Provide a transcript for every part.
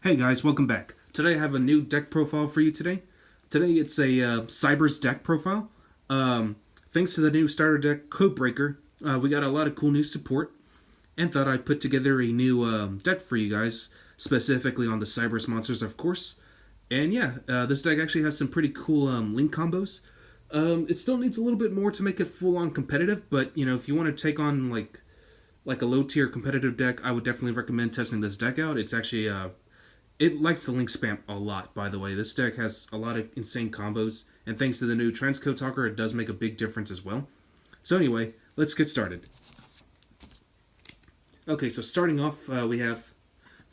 Hey guys, welcome back. Today I have a new deck profile for you today. Today it's a Cyberse deck profile. Thanks to the new starter deck, Codebreaker, we got a lot of cool new support and thought I'd put together a new deck for you guys, specifically on the Cyberse monsters, of course. And yeah, this deck actually has some pretty cool link combos. It still needs a little bit more to make it full-on competitive, but you know, if you want to take on like a low-tier competitive deck, I would definitely recommend testing this deck out. It's actually it likes the link spam a lot, by the way. This deck has a lot of insane combos, and thanks to the new Transcode Talker, it does make a big difference as well. So anyway, let's get started. Okay, so starting off, we have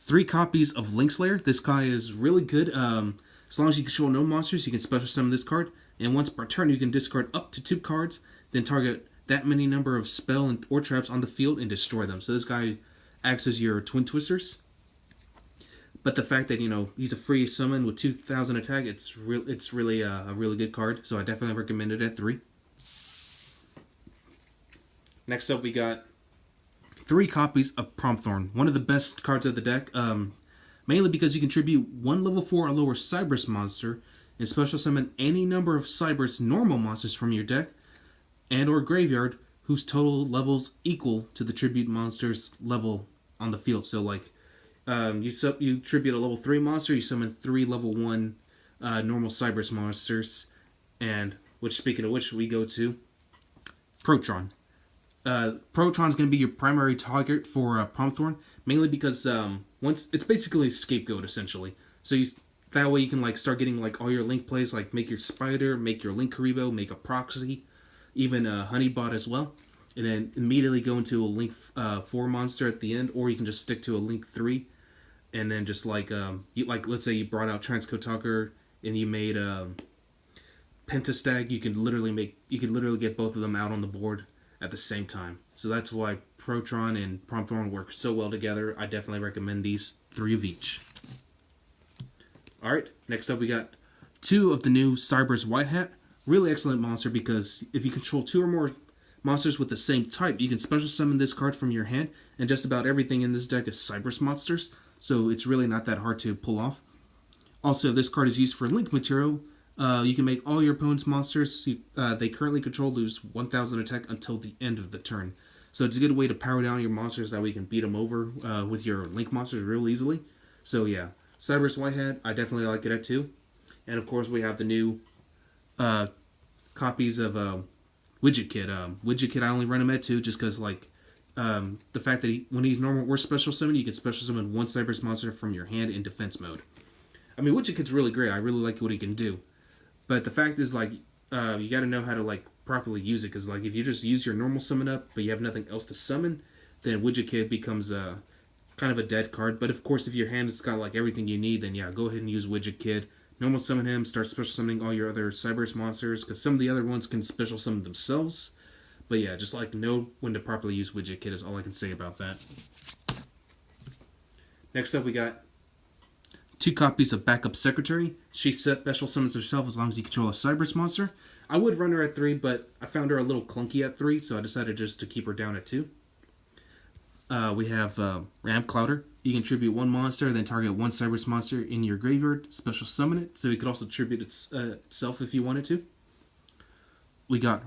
3 copies of Link Slayer. This guy is really good. As long as you control no monsters, you can special summon this card, and once per turn, you can discard up to 2 cards, then target that many number of spell or traps on the field and destroy them. So this guy acts as your Twin Twisters. But the fact that, you know, he's a free summon with 2,000 attack, it's really a really good card. So I definitely recommend it at 3. Next up, we got 3 copies of Prompthorn, one of the best cards of the deck. Mainly because you contribute 1 level 4 or lower Cyberse monster and special summon any number of Cyberse normal monsters from your deck and or graveyard whose total levels equal to the tribute monster's level on the field. So like you tribute a level 3 monster, you summon 3 level 1 normal Cyberse monsters, and speaking of which, we go to Protron. Protron's going to be your primary target for Prompthorn, mainly because once it's basically a scapegoat essentially. So that way you can like start getting like all your link plays, like make your Spider, make your Link Karibo, make a Proxy, even a Honeybot as well, and then immediately go into a Link 4 monster at the end, or you can just stick to a Link 3. And then just like let's say you brought out Transcode Talker and you made Pentastag, you can literally get both of them out on the board at the same time. So that's why Protron and Prompthorn work so well together. I definitely recommend these 3 of each. Alright, next up we got 2 of the new Cyberse White Hat. Really excellent monster because if you control 2 or more monsters with the same type, you can special summon this card from your hand, and just about everything in this deck is Cyberse monsters. So it's really not that hard to pull off. Also, if this card is used for link material, you can make all your opponent's monsters they currently control lose 1,000 attack until the end of the turn. So it's a good way to power down your monsters, that way you can beat them over with your link monsters real easily. So yeah, Cyberse Whitehead, I definitely like it at 2. And of course we have the new copies of Widget Kid. Widget Kid, I only run him at 2 just because like the fact that when he's normal or special summon, you can special summon 1 Cyberse monster from your hand in defense mode. I mean, Widget Kid's really great. I really like what he can do. But the fact is, like, you got to know how to like properly use it, because like if you just use your normal summon up, but you have nothing else to summon, then Widget Kid becomes kind of a dead card. But of course, if your hand has got like everything you need, then yeah, go ahead and use Widget Kid. Normal summon him, start special summoning all your other Cyberse monsters, because some of the other ones can special summon themselves. But yeah, just like know when to properly use Widget Kid is all I can say about that. Next up, we got 2 copies of Backup Secretary. She special summons herself as long as you control a Cyberse monster. I would run her at 3, but I found her a little clunky at 3, so I decided just to keep her down at 2. We have Ram Clouder. You can tribute 1 monster, then target 1 Cyberse monster in your graveyard, special summon it, so you could also tribute itself if you wanted to. We got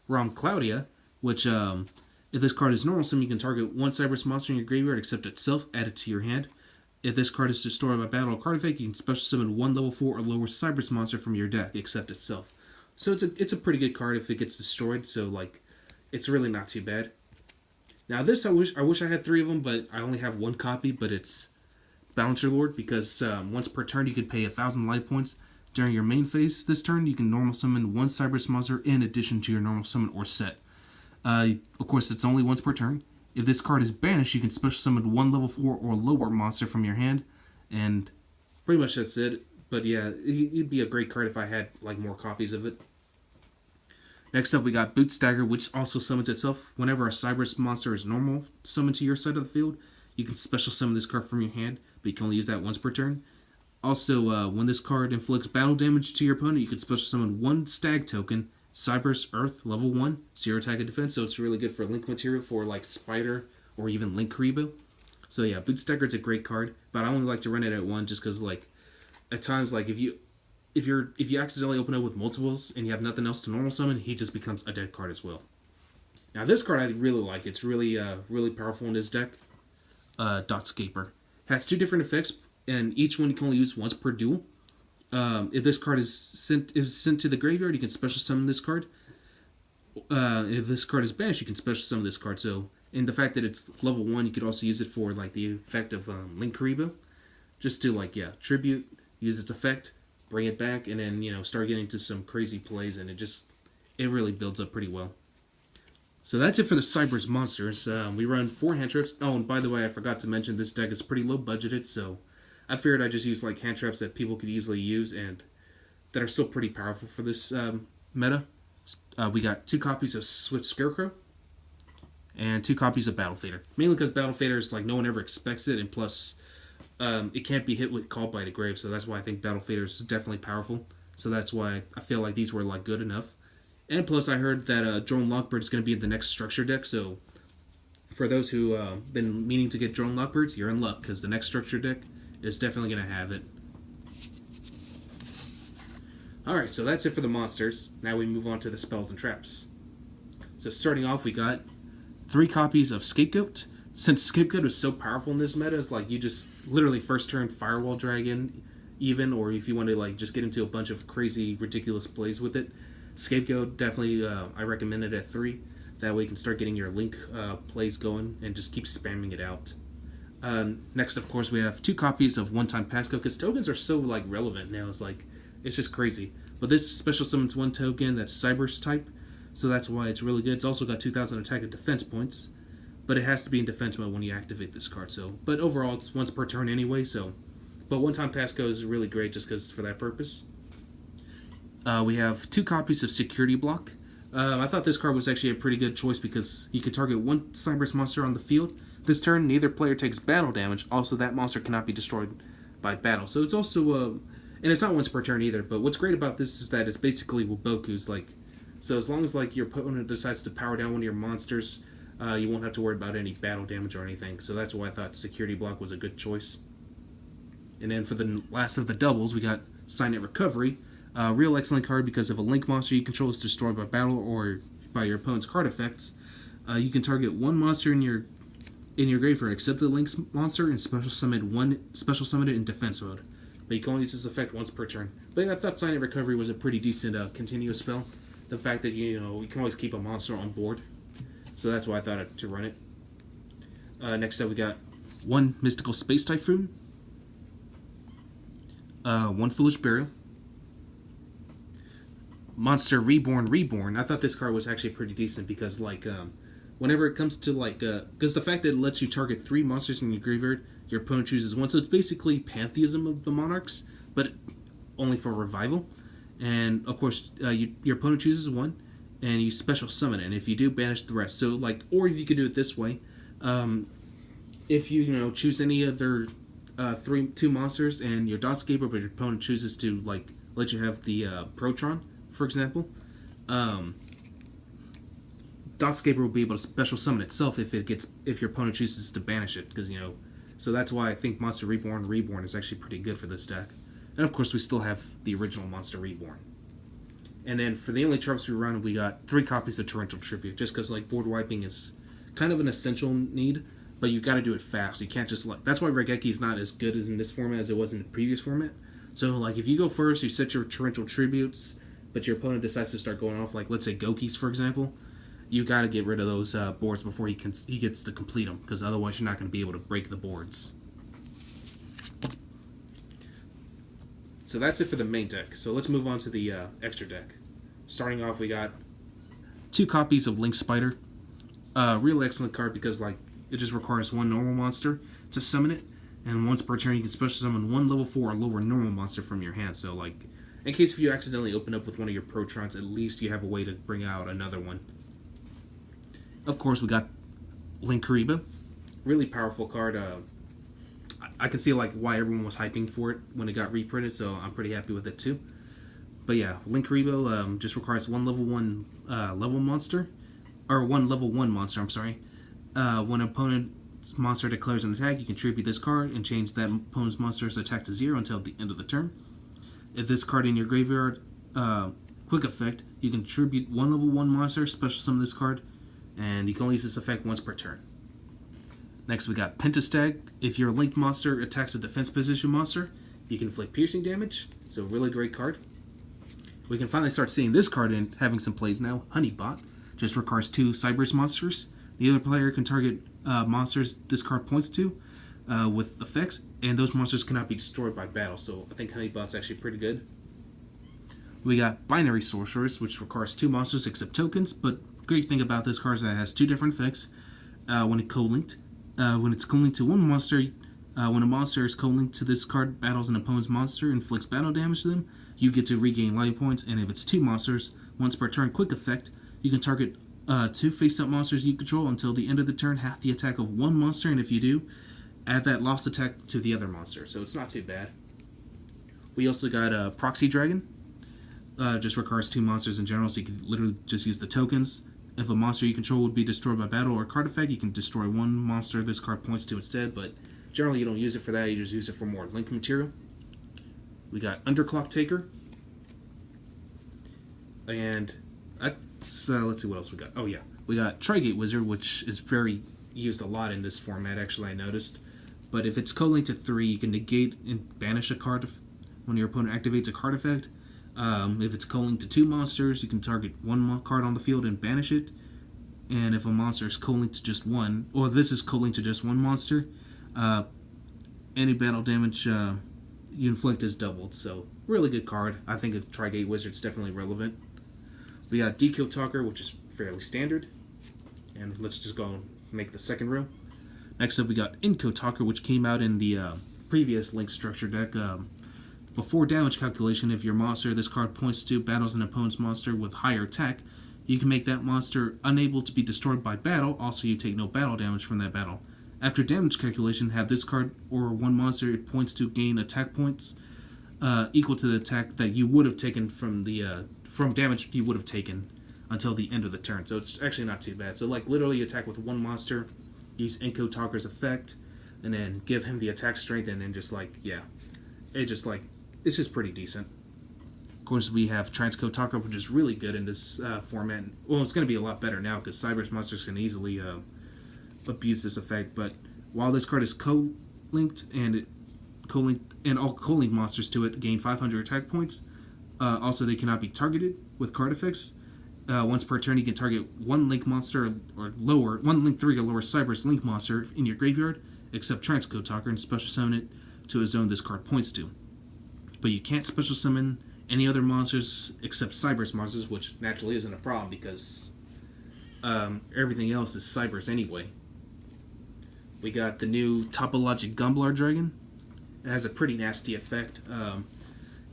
Ram Claudia, which if this card is normal summon, you can target 1 Cyberse monster in your graveyard except itself, add it to your hand. If this card is destroyed by battle or card effect, you can special summon 1 level 4 or lower Cyberse monster from your deck except itself. So it's a pretty good card if it gets destroyed, so like it's really not too bad. Now this I wish I had 3 of them, but I only have 1 copy, but it's Balancer Lord, because once per turn you can pay 1,000 life points. During your main phase this turn, you can normal summon 1 Cyberse monster in addition to your normal summon or set. Of course, it's only once per turn. If this card is banished, you can special summon 1 level 4 or lower monster from your hand, and pretty much that's it. But yeah, it'd be a great card if I had like more copies of it. Next up, we got Boot Stagger, which also summons itself. Whenever a Cyberse monster is normal summoned to your side of the field, you can special summon this card from your hand, but you can only use that once per turn. Also, when this card inflicts battle damage to your opponent, you can special summon 1 Stag token, Cyberse Earth, level 1, 0 attack and defense, so it's really good for link material for like Spider or even Link Karibo. So yeah, Bootstacker's a great card, but I only like to run it at one just because like at times like if you accidentally open up with multiples and you have nothing else to normal summon, he just becomes a dead card as well. Now this card I really like. It's really really powerful in this deck. Dotscaper has two different effects, and each one you can only use once per duel. If this card is sent to the graveyard, you can special summon this card. If this card is banished, you can special summon this card. So, and the fact that it's level 1, you could also use it for like the effect of Link Karibo, just to like tribute, use its effect, bring it back, and then start getting to some crazy plays, and it really builds up pretty well. So that's it for the Cyberse monsters. We run 4 hand traps. Oh, and by the way, I forgot to mention this deck is pretty low budgeted, so I figured I'd just use like hand traps that people could easily use and that are still pretty powerful for this meta. We got 2 copies of Swift Scarecrow and 2 copies of Battle Fader. Mainly because Battle Fader is like no one ever expects it, and plus it can't be hit with Called by the Grave, so that's why I think Battle Fader is definitely powerful. So that's why I feel like these were like good enough. And plus, I heard that Drone Lockbird is going to be in the next structure deck, so for those who been meaning to get Drone Lockbirds, you're in luck, because the next structure deck is definitely going to have it. Alright, so that's it for the monsters. Now we move on to the spells and traps. So starting off, we got 3 copies of Scapegoat. Since Scapegoat is so powerful in this meta, it's like you just literally first turn Firewall Dragon, even, or if you want to like just get into a bunch of crazy, ridiculous plays with it, Scapegoat, definitely, I recommend it at 3. That way you can start getting your Link plays going and just keep spamming it out. Next, of course, we have 2 copies of One-Time Passcode, because tokens are so like relevant now. It's just crazy. But this special summons 1 token that's Cyberse type, so that's why it's really good. It's also got 2,000 attack and defense points, but it has to be in defense mode when you activate this card. So, but overall, it's once per turn anyway. So, but One-Time Passcode is really great just because for that purpose. We have 2 copies of Security Block. I thought this card was actually a pretty good choice because you can target 1 Cyberse monster on the field. This turn, neither player takes battle damage. Also, that monster cannot be destroyed by battle. So it's also, and it's not once per turn either. But what's great about this is that it's basically Waboku's like. So as long as like your opponent decides to power down one of your monsters, you won't have to worry about any battle damage or anything. So that's why I thought Security Block was a good choice. And then for the last of the doubles, we got Silent Recovery. Real excellent card because if a Link monster you control is destroyed by battle or by your opponent's card effects, you can target 1 monster in your graveyard except the Link's monster and special summon it in defense mode. But you can only use this effect once per turn. But I thought Silent Recovery was a pretty decent continuous spell. The fact that you can always keep a monster on board, so that's why I thought to run it. Next up, we got 1 Mystical Space Typhoon, 1 Foolish Burial. Monster Reborn. I thought this card was actually pretty decent because, like, whenever it comes to, like, because the fact that it lets you target 3 monsters in your graveyard, your opponent chooses 1. So it's basically Pantheism of the Monarchs, but only for revival. And, of course, your opponent chooses 1, and you special summon it. And if you do, banish the rest. So, like, or if you could do it this way, if you, choose any other 2 monsters and your Dotscaper, but your opponent chooses to, like, let you have the Protron, for example, Dotscaper will be able to special summon itself if your opponent chooses to banish it, because so that's why I think Monster Reborn is actually pretty good for this deck. And of course we still have the original Monster Reborn. And then for the only traps we run, we got 3 copies of Torrential Tribute, just because like board wiping is kind of an essential need, but you got to do it fast. You can't just that's why Regeki is not as good as in this format as it was in the previous format. So like if you go first, you set your Torrential Tributes, but your opponent decides to start going off, like let's say Goki's for example, you got to get rid of those boards before he gets to complete them, because otherwise you're not going to be able to break the boards. So that's it for the main deck. So let's move on to the extra deck. Starting off, we got 2 copies of Link Spider. Real excellent card because like it just requires 1 normal monster to summon it, and once per turn you can special summon 1 level 4 or lower normal monster from your hand. So like, in case if you accidentally open up with one of your Protrons, at least you have a way to bring out another one. Of course, we got Link Karibo. Really powerful card. I can see like why everyone was hyping for it when it got reprinted, so I'm pretty happy with it too. But yeah, Link Karibo just requires 1 level 1 level monster, or 1 level 1 monster. I'm sorry. When an opponent monster declares an attack, you can tribute this card and change that opponent's monster's attack to 0 until the end of the turn. If this card in your graveyard, quick effect, you can tribute one level 1 monster, special summon this card, and you can only use this effect once per turn. Next we got Pentastag. If your linked monster attacks a defense position monster, you can inflict piercing damage. So really great card. We can finally start seeing this card in having some plays now. Honeybot just requires 2 Cyberse monsters. The other player can target monsters this card points to with effects, and those monsters cannot be destroyed by battle. So I think Honeybot's actually pretty good. We got Binary Sorceress, which requires 2 monsters except tokens, but great thing about this card is that it has 2 different effects when it's co-linked. When it's co-linked to one monster, when a monster is co-linked to this card, battles an opponent's monster, inflicts battle damage to them, you get to regain life points, and if it's 2 monsters, once per turn quick effect, you can target 2 face-up monsters you control until the end of the turn, half the attack of one monster, and if you do, add that lost attack to the other monster, so it's not too bad. We also got Proxy Dragon. Just requires 2 monsters in general, so you can literally just use the tokens. If a monster you control would be destroyed by battle or card effect, you can destroy one monster this card points to instead, but generally you don't use it for that, you just use it for more link material. We got Underclock Taker. And let's see what else we got. Oh yeah, we got Trigate Wizard, which is very used a lot in this format, actually, I noticed. But if it's co-linked to 3, you can negate and banish a card when your opponent activates a card effect. If it's co-linked to 2 monsters, you can target 1 card on the field and banish it. And if a monster is co-linked to just 1, or this is co-linked to just 1 monster, any battle damage you inflict is doubled. So, really good card. I think a Trigate Wizard's definitely relevant. We got Deco Talker, which is fairly standard. And let's just go and make the second row. Next up, we got Inco Talker, which came out in the previous Link Structure deck. Before damage calculation, if your monster this card points to battles an opponent's monster with higher attack, you can make that monster unable to be destroyed by battle. Also, you take no battle damage from that battle. After damage calculation, have this card or one monster it points to gain attack points equal to the attack that you would have taken from the from damage you would have taken until the end of the turn. So it's actually not too bad. So like literally attack with 1 monster, use Inco Talker's effect, and then give him the attack strength, and then just like, yeah, it's just pretty decent. Of course, we have Transcode Talker, which is really good in this format. Well, it's going to be a lot better now because Cyberse monsters can easily abuse this effect. But while this card is co-linked and all co-linked monsters to it gain 500 attack points, also they cannot be targeted with card effects. Once per turn, you can target 1 link monster or lower, 1 link 3 or lower Cyberse link monster in your graveyard, except Transcode Talker, and special summon it to a zone this card points to. But you can't special summon any other monsters except Cyberse monsters, which naturally isn't a problem because everything else is Cyberse anyway. We got the new Topologic Gumblar Dragon. It has a pretty nasty effect.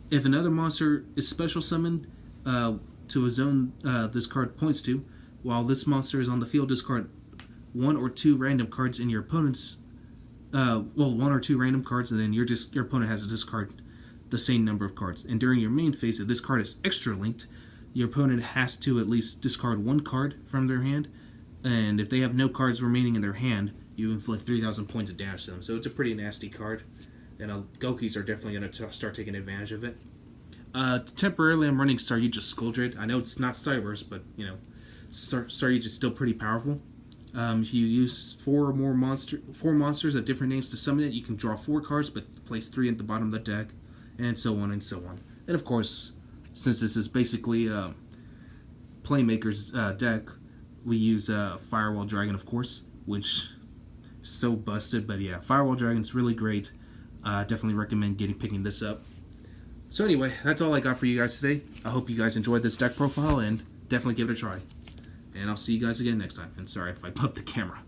If another monster is special summoned to a zone this card points to, while this monster is on the field, discard 1 or 2 random cards in your opponent's 1 or 2 random cards, and then your opponent has to discard the same number of cards. And during your main phase, if this card is extra linked, your opponent has to at least discard 1 card from their hand, and if they have no cards remaining in their hand, you inflict 3,000 points of damage to them. So it's a pretty nasty card, and Gokis are definitely going to start taking advantage of it. Temporarily, I'm running Saryuja's Skuldred. I know it's not Cyberse, but you know, Saryuja is still pretty powerful. If you use 4 monsters of different names to summon it, you can draw 4 cards, but place 3 at the bottom of the deck, and so on and so on. And of course, since this is basically Playmaker's deck, we use Firewall Dragon, of course, which is so busted. But yeah, Firewall Dragon's really great. Definitely recommend picking this up. So anyway, that's all I got for you guys today. I hope you guys enjoyed this deck profile, and definitely give it a try. And I'll see you guys again next time. And sorry if I bumped the camera.